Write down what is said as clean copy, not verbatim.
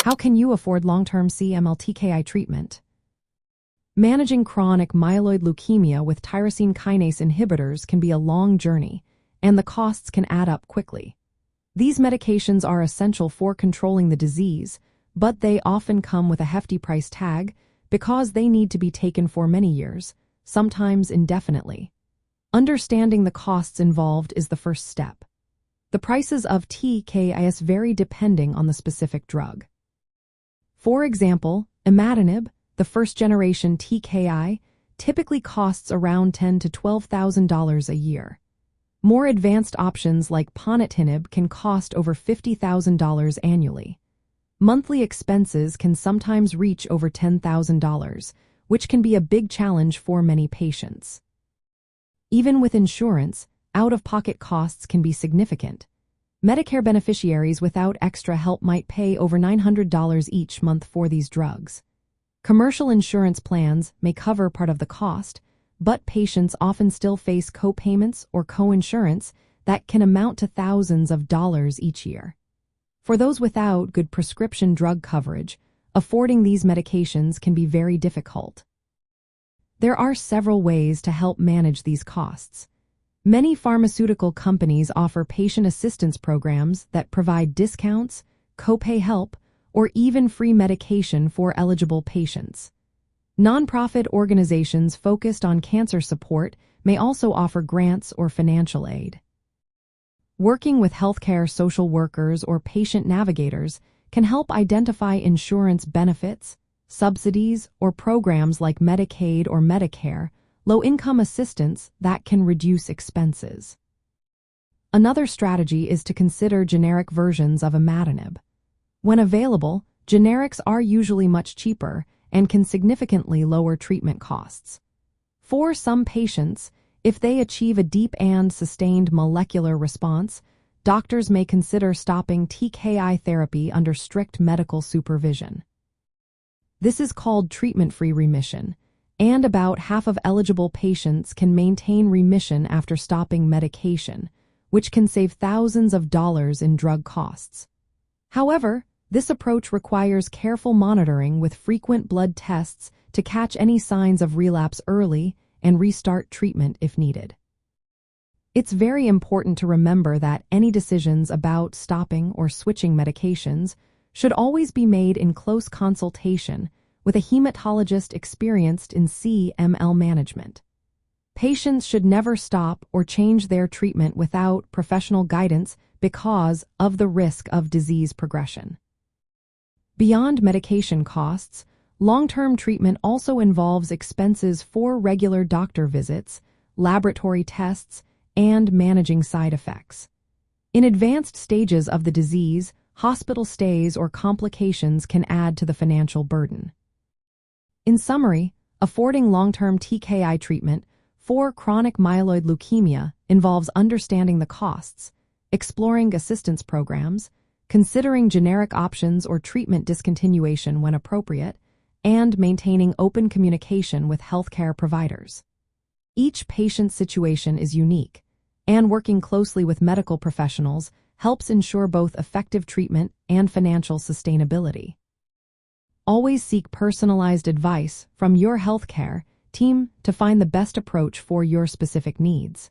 How can you afford long-term CML TKI treatment? Managing chronic myeloid leukemia with tyrosine kinase inhibitors can be a long journey, and the costs can add up quickly. These medications are essential for controlling the disease, but they often come with a hefty price tag because they need to be taken for many years, sometimes indefinitely. Understanding the costs involved is the first step. The prices of TKIs vary depending on the specific drug. For example, imatinib, the first-generation TKI, typically costs around $10,000 to $12,000 a year. More advanced options like ponatinib can cost over $50,000 annually. Monthly expenses can sometimes reach over $10,000, which can be a big challenge for many patients. Even with insurance, out-of-pocket costs can be significant. Medicare beneficiaries without extra help might pay over $900 each month for these drugs. Commercial insurance plans may cover part of the cost, but patients often still face co-payments or co-insurance that can amount to thousands of dollars each year. For those without good prescription drug coverage, affording these medications can be very difficult. There are several ways to help manage these costs. Many pharmaceutical companies offer patient assistance programs that provide discounts, copay help, or even free medication for eligible patients. Nonprofit organizations focused on cancer support may also offer grants or financial aid. Working with healthcare social workers or patient navigators can help identify insurance benefits, subsidies, or programs like Medicaid or Medicare, low-income assistance that can reduce expenses. Another strategy is to consider generic versions of imatinib. When available, generics are usually much cheaper and can significantly lower treatment costs. For some patients, if they achieve a deep and sustained molecular response, doctors may consider stopping TKI therapy under strict medical supervision. This is called treatment-free remission, and about half of eligible patients can maintain remission after stopping medication, which can save thousands of dollars in drug costs. However, this approach requires careful monitoring with frequent blood tests to catch any signs of relapse early and restart treatment if needed. It's very important to remember that any decisions about stopping or switching medications should always be made in close consultation with a hematologist experienced in CML management. Patients should never stop or change their treatment without professional guidance because of the risk of disease progression. Beyond medication costs, long-term treatment also involves expenses for regular doctor visits, laboratory tests, and managing side effects. In advanced stages of the disease, hospital stays or complications can add to the financial burden. In summary, affording long-term TKI treatment for chronic myeloid leukemia involves understanding the costs, exploring assistance programs, considering generic options or treatment discontinuation when appropriate, and maintaining open communication with healthcare providers. Each patient's situation is unique, and working closely with medical professionals helps ensure both effective treatment and financial sustainability. Always seek personalized advice from your healthcare team to find the best approach for your specific needs.